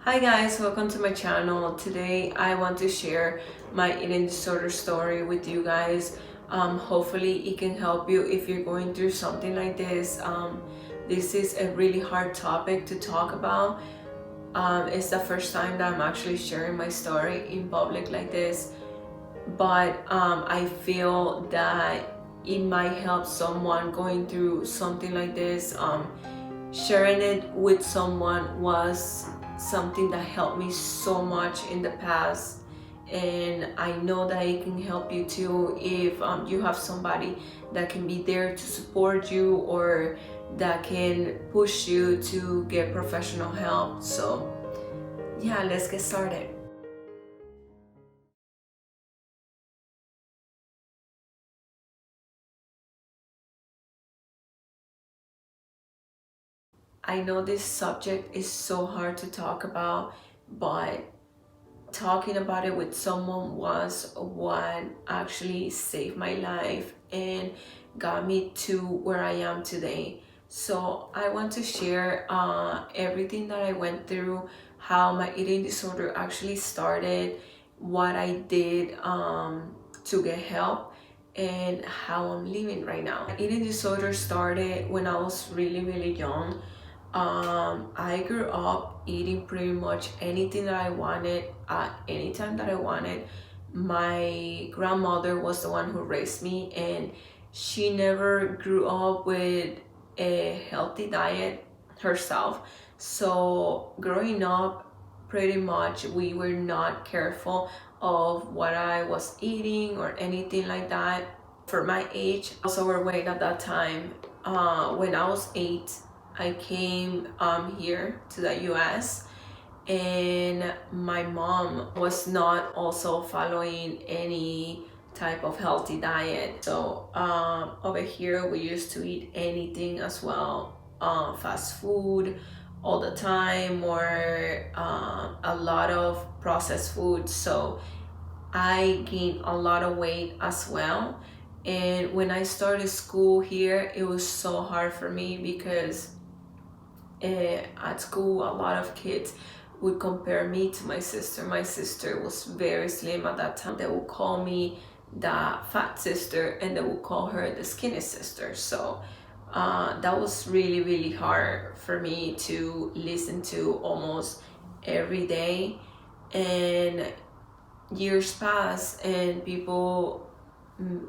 Hi guys, welcome to my channel. Today I want to share my eating disorder story with you guys. Hopefully it can help you if you're going through something like this. This is a really hard topic to talk about. It's the first time that I'm actually sharing my story in public like this, but I feel that it might help someone going through something like this. Sharing it with someone was something that helped me so much in the past, and I know that it can help you too if you have somebody that can be there to support you or that can push you to get professional help. So yeah, let's get started. I know this subject is so hard to talk about, but talking about it with someone was what actually saved my life and got me to where I am today. So I want to share everything that I went through, how my eating disorder actually started, what I did to get help, and how I'm living right now. Eating disorder started when I was really young. I grew up eating pretty much anything that I wanted at any time that I wanted. My grandmother was the one who raised me, and she never grew up with a healthy diet herself. So growing up, pretty much we were not careful of what I was eating or anything like that. For my age, I was overweight at that time. When I was 8, I came here to the US, and my mom was not also following any type of healthy diet. So over here we used to eat anything as well, fast food all the time, or a lot of processed food. So I gained a lot of weight as well. And when I started school here, it was so hard for me because at school a lot of kids would compare me to my sister. My sister was very slim at that time. They would call me the fat sister, and they would call her the skinny sister. So that was really hard for me to listen to almost every day. And years pass and people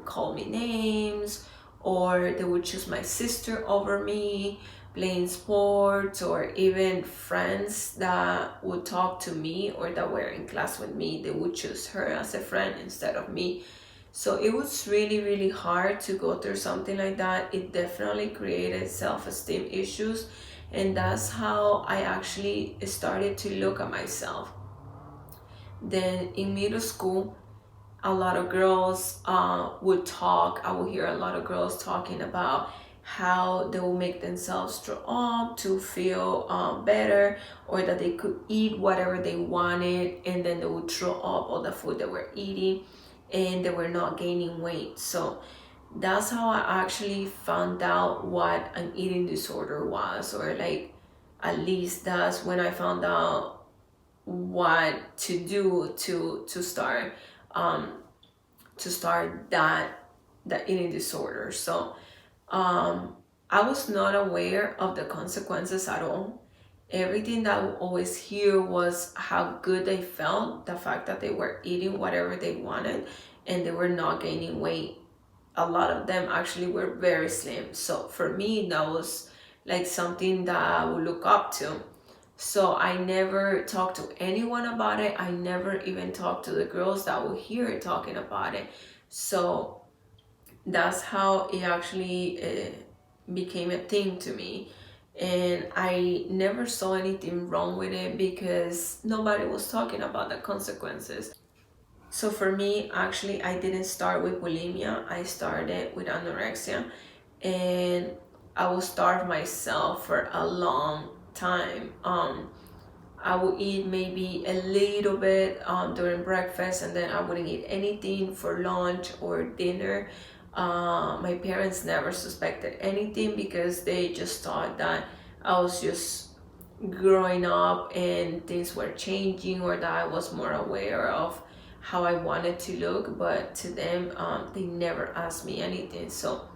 call me names, or they would choose my sister over me playing sports, or even friends that would talk to me or that were in class with me, they would choose her as a friend instead of me. So it was really hard to go through something like that. It definitely created self-esteem issues, and that's how I actually started to look at myself. Then in middle school, a lot of girls would talk. I would hear a lot of girls talking about how they will make themselves throw up to feel better, or that they could eat whatever they wanted and then they would throw up all the food they were eating and they were not gaining weight. So that's how I actually found out what an eating disorder was, or like at least that's when I found out what to do um, to start that eating disorder. So I was not aware of the consequences at all. Everything that I would always hear was how good they felt, the fact that they were eating whatever they wanted and they were not gaining weight. A lot of them actually were very slim. So for me, that was like something that I would look up to. So I never talked to anyone about it. I never even talked to the girls that would hear it talking about it. So that's how it actually became a thing to me. And I never saw anything wrong with it because nobody was talking about the consequences. So for me, actually, I didn't start with bulimia. I started with anorexia, and I would starve myself for a long time. I would eat maybe a little bit during breakfast, and then I wouldn't eat anything for lunch or dinner. My parents never suspected anything because they just thought that I was just growing up and things were changing, or that I was more aware of how I wanted to look. But to them, they never asked me anything. So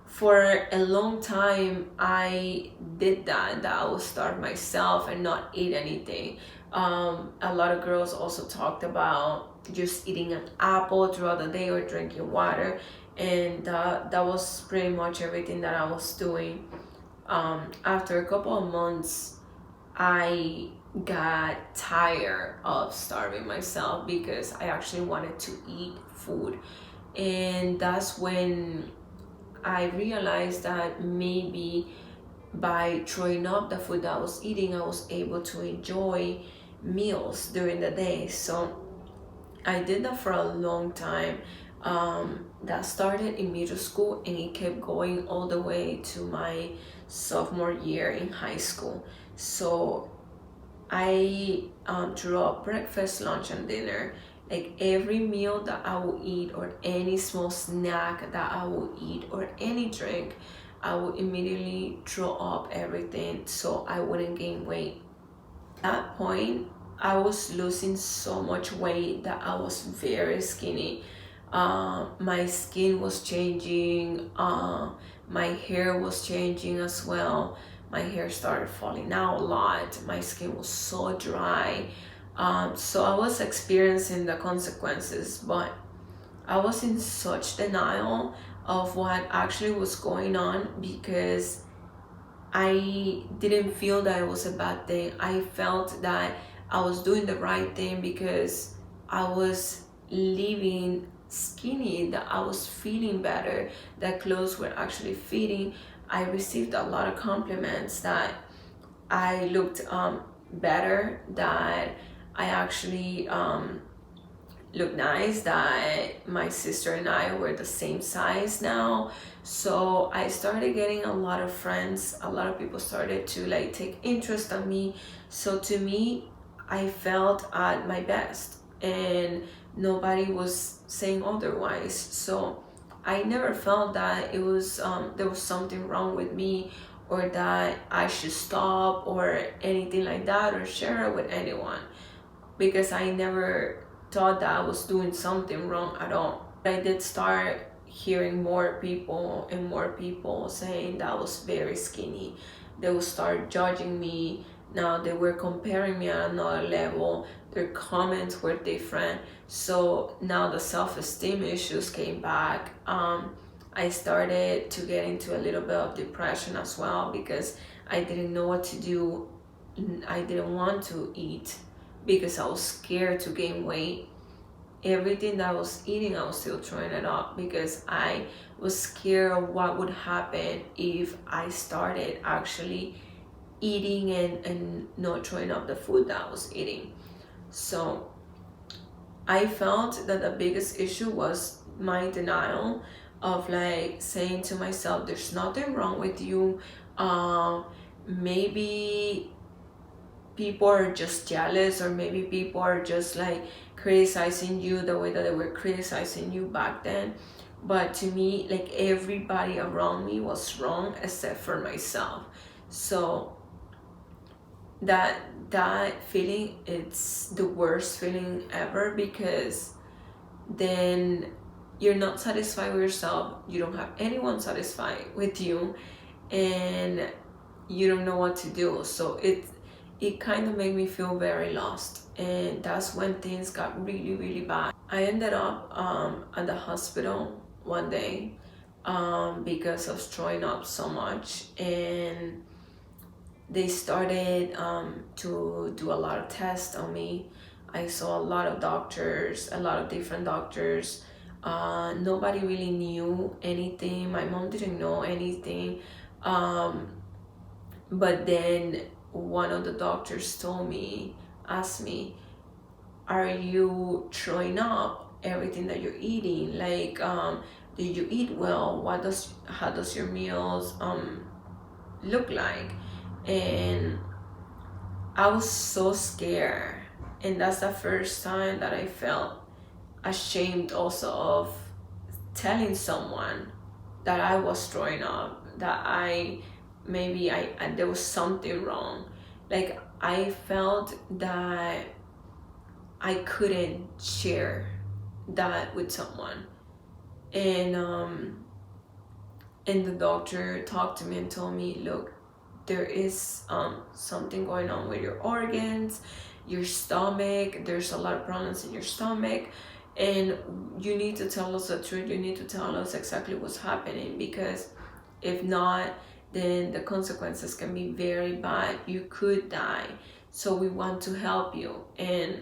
for a long time I did that I would starve myself and not eat anything. A lot of girls also talked about just eating an apple throughout the day or drinking water, and that was pretty much everything that I was doing. After a couple of months I got tired of starving myself because I actually wanted to eat food. And that's when I realized that maybe by throwing up the food that I was eating, I was able to enjoy meals during the day. So I did that for a long time. That started in middle school and it kept going all the way to my sophomore year in high school. So I threw up breakfast, lunch, and dinner. Like every meal that I will eat, or any small snack that I will eat, or any drink, I will immediately throw up everything so I wouldn't gain weight. At that point, I was losing so much weight that I was very skinny. My skin was changing, my hair was changing as well. My hair started falling out a lot. My skin was so dry. So I was experiencing the consequences, but I was in such denial of what actually was going on because I didn't feel that it was a bad thing. I felt that I was doing the right thing because I was living skinny, that I was feeling better, that clothes were actually fitting. I received a lot of compliments that I looked better, that I actually looked nice, that my sister and I were the same size now. So I started getting a lot of friends. A lot of people started to like take interest in me. So to me, I felt at my best and nobody was saying otherwise. So I never felt that it was there was something wrong with me, or that I should stop or anything like that, or share it with anyone, because I never thought that I was doing something wrong at all. I did start hearing more people and more people saying that I was very skinny. They would start judging me. Now they were comparing me at another level. Their comments were different. So now the self-esteem issues came back. I started to get into a little bit of depression as well because I didn't know what to do. I didn't want to eat because I was scared to gain weight. Everything that I was eating, I was still throwing it up because I was scared of what would happen if I started actually eating and not throwing up the food that I was eating. So I felt that the biggest issue was my denial of like saying to myself, there's nothing wrong with you. Maybe people are just jealous, or maybe people are just like criticizing you the way that they were criticizing you back then. But to me, like everybody around me was wrong except for myself. So that feeling, it's the worst feeling ever, because then you're not satisfied with yourself, you don't have anyone satisfied with you, and you don't know what to do. So it kind of made me feel very lost, and that's when things got really bad. I ended up at the hospital one day because of throwing up so much, and they started to do a lot of tests on me. I saw a lot of doctors, a lot of different doctors. Nobody really knew anything. My mom didn't know anything. But then one of the doctors asked me, are you throwing up everything that you're eating? Like, do you eat well? How does your meals look like? And I was so scared. And that's the first time that I felt ashamed also of telling someone that I was throwing up, that there was something wrong. Like I felt that I couldn't share that with someone. And and the doctor talked to me and told me, look, there is something going on with your organs, your stomach. There's a lot of problems in your stomach, and you need to tell us the truth. You need to tell us exactly what's happening, because if not, then the consequences can be very bad. You could die. So we want to help you. And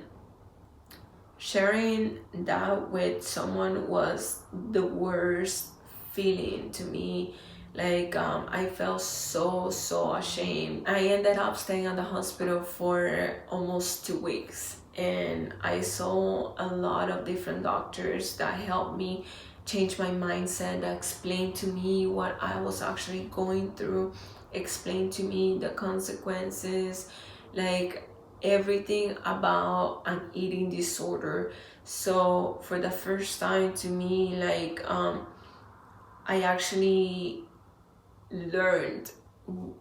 sharing that with someone was the worst feeling to me. Like I felt so ashamed. I ended up staying at the hospital for almost 2 weeks, and I saw a lot of different doctors that helped me change my mindset, that explained to me what I was actually going through, explained to me the consequences, like everything about an eating disorder. So for the first time to me, like I actually learned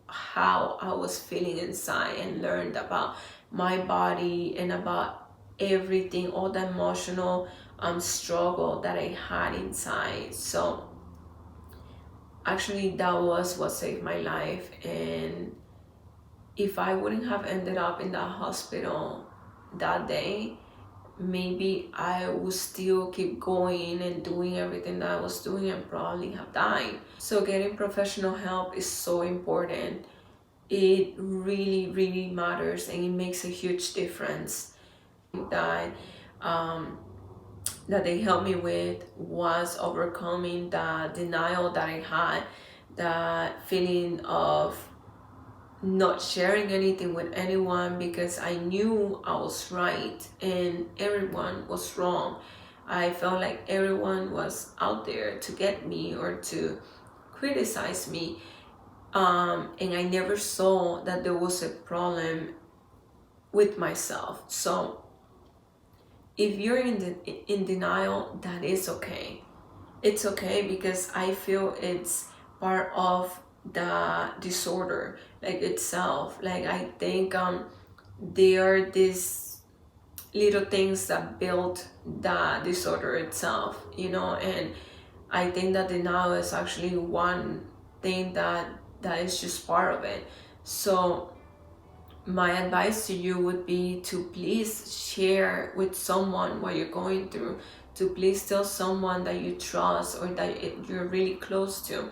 how I was feeling inside, and learned about my body and about everything, all the emotional struggle that I had inside. So actually that was what saved my life. And if I wouldn't have ended up in that hospital that day, maybe I would still keep going and doing everything that I was doing and probably have died. So getting professional help is so important. It really matters, and it makes a huge difference. That um, that they helped me with was overcoming the denial that I had, that feeling of not sharing anything with anyone, because I knew I was right and everyone was wrong. I felt like everyone was out there to get me or to criticize me. And I never saw that there was a problem with myself. So if you're in denial, that is okay. It's okay, because I feel it's part of the disorder like itself. Like I think they are these little things that build the disorder itself, and I think that denial is actually one thing that is just part of it. So my advice to you would be to please share with someone what you're going through, to please tell someone that you trust or that you're really close to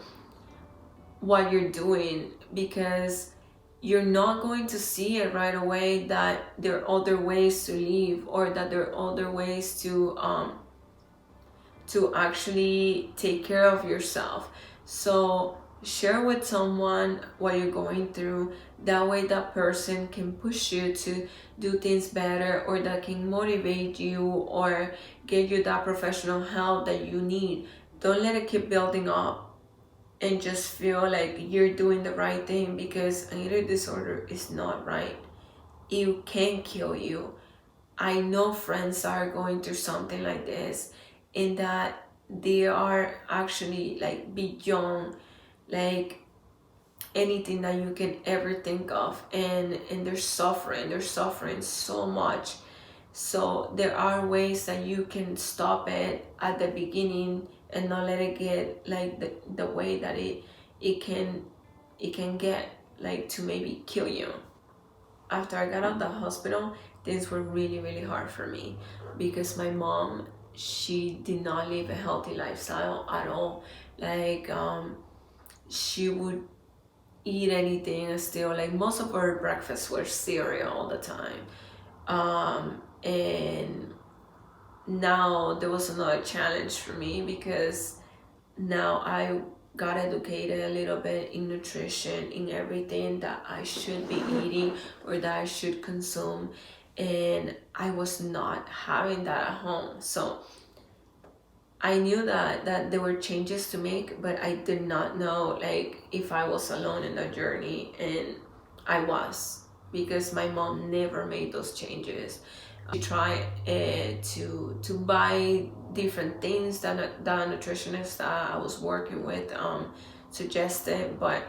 what you're doing, because you're not going to see it right away that there are other ways to live, or that there are other ways to actually take care of yourself. So share with someone what you're going through. That way that person can push you to do things better, or that can motivate you or get you that professional help that you need. Don't let it keep building up and just feel like you're doing the right thing, because an eating disorder is not right. It can kill you. I know friends are going through something like this, in that they are actually like beyond like anything that you can ever think of, and they're suffering so much. So there are ways that you can stop it at the beginning and not let it get like the way that it can get, like to maybe kill you. After I got out of the hospital, things were really hard for me, because my mom, she did not live a healthy lifestyle at all. Like she would eat anything, and still like most of her breakfasts were cereal all the time. And now there was another challenge for me, because now I got educated a little bit in nutrition, in everything that I should be eating or that I should consume, and I was not having that at home. So I knew that there were changes to make, but I did not know like if I was alone in the journey, and I was, because my mom never made those changes. She tried to buy different things that the nutritionist that I was working with suggested, but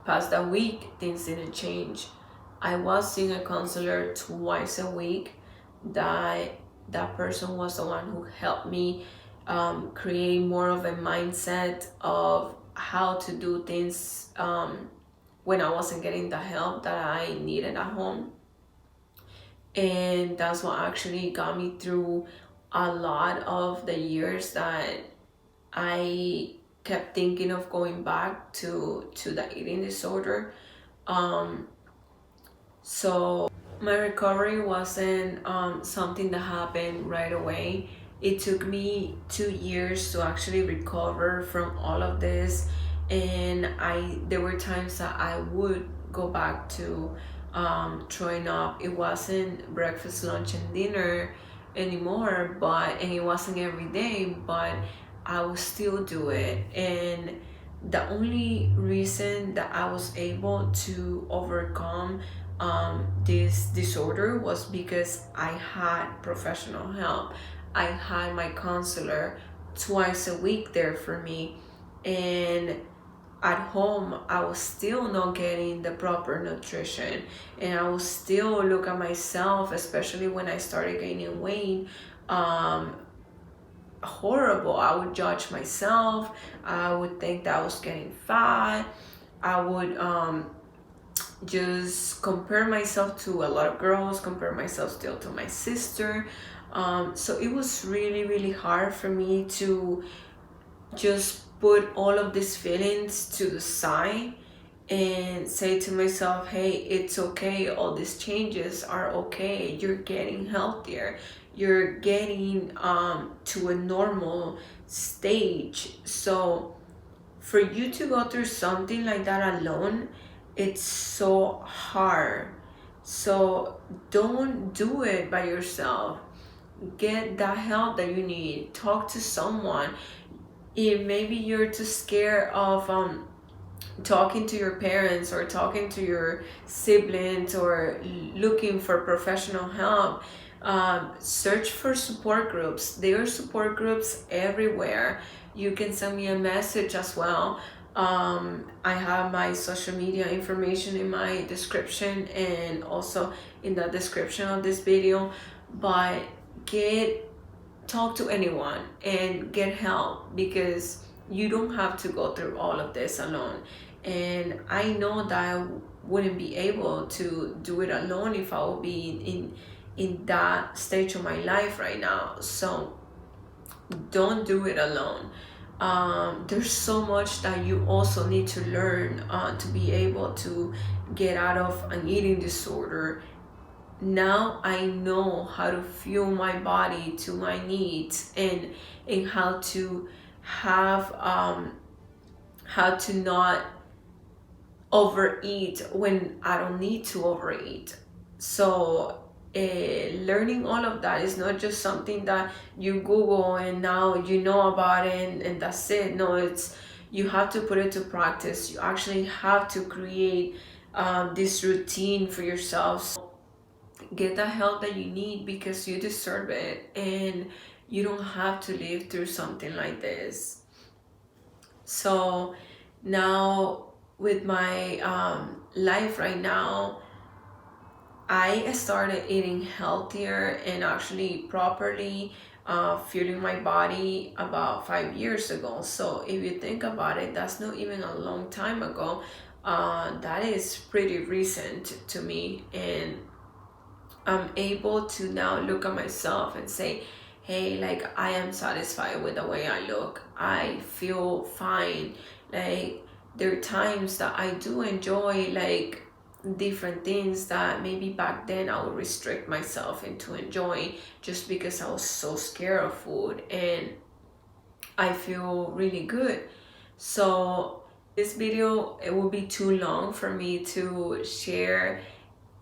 past that week things didn't change. I was seeing a counselor twice a week. That person was the one who helped me create more of a mindset of how to do things when I wasn't getting the help that I needed at home. And that's what actually got me through a lot of the years that I kept thinking of going back to the eating disorder. Um, so my recovery wasn't something that happened right away. It took me 2 years to actually recover from all of this, and I there were times that I would go back to throwing up. It wasn't breakfast, lunch, and dinner anymore, and it wasn't every day, but I would still do it. And the only reason that I was able to overcome this disorder was because I had professional help. I had my counselor twice a week there for me, and at home I was still not getting the proper nutrition, and I was still look at myself, especially when I started gaining weight, horrible. I would judge myself. I would think that I was getting fat. I would just compare myself to a lot of girls, compare myself still to my sister. So it was really, really hard for me to just put all of these feelings to the side and say to myself, hey, it's okay, all these changes are okay, you're getting healthier, you're getting to a normal stage. So for you to go through something like that alone, it's so hard. So don't do it by yourself. Get that help that you need. Talk to someone. If maybe you're too scared of talking to your parents or talking to your siblings or looking for professional help, search for support groups. There are support groups everywhere. You can send me a message as well. I have my social media information in my description and also in the description of this video. But get talk to anyone and get help, because you don't have to go through all of this alone. And I know that I wouldn't be able to do it alone if I would be in that stage of my life right now. So don't do it alone. There's so much that you also need to learn to be able to get out of an eating disorder. Now I know how to fuel my body to my needs, and how to have how to not overeat when I don't need to overeat. So learning all of that is not just something that you Google and now you know about it, and that's it. No, it's you have to put it to practice. You actually have to create this routine for yourself. So get the help that you need, because you deserve it, and you don't have to live through something like this. So now with my life right now, I started eating healthier and actually properly fueling my body about 5 years ago. So if you think about it, that's not even a long time ago. That is pretty recent to me, and I'm able to now look at myself and say, hey, like, I am satisfied with the way I look. I feel fine. Like, there are times that I do enjoy like different things that maybe back then I would restrict myself into enjoying just because I was so scared of food, and I feel really good. So this video, it will be too long for me to share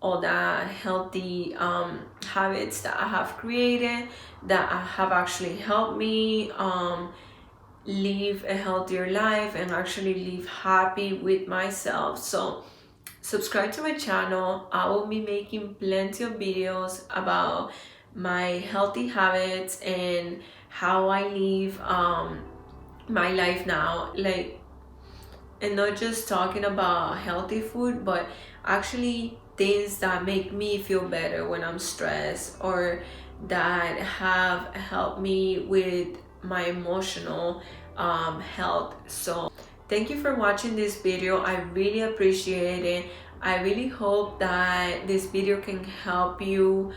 all the healthy habits that I have created, that have actually helped me live a healthier life and actually live happy with myself. So subscribe to my channel. I will be making plenty of videos about my healthy habits and how I live my life now, like, and not just talking about healthy food, but actually things that make me feel better when I'm stressed, or that have helped me with my emotional health. So thank you for watching this video. I really appreciate it. I really hope that this video can help you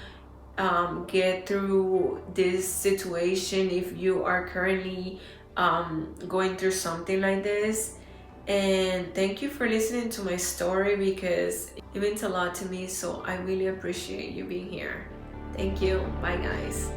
get through this situation if you are currently going through something like this. And thank you for listening to my story, because it means a lot to me. So I really appreciate you being here. Thank you. Bye, guys.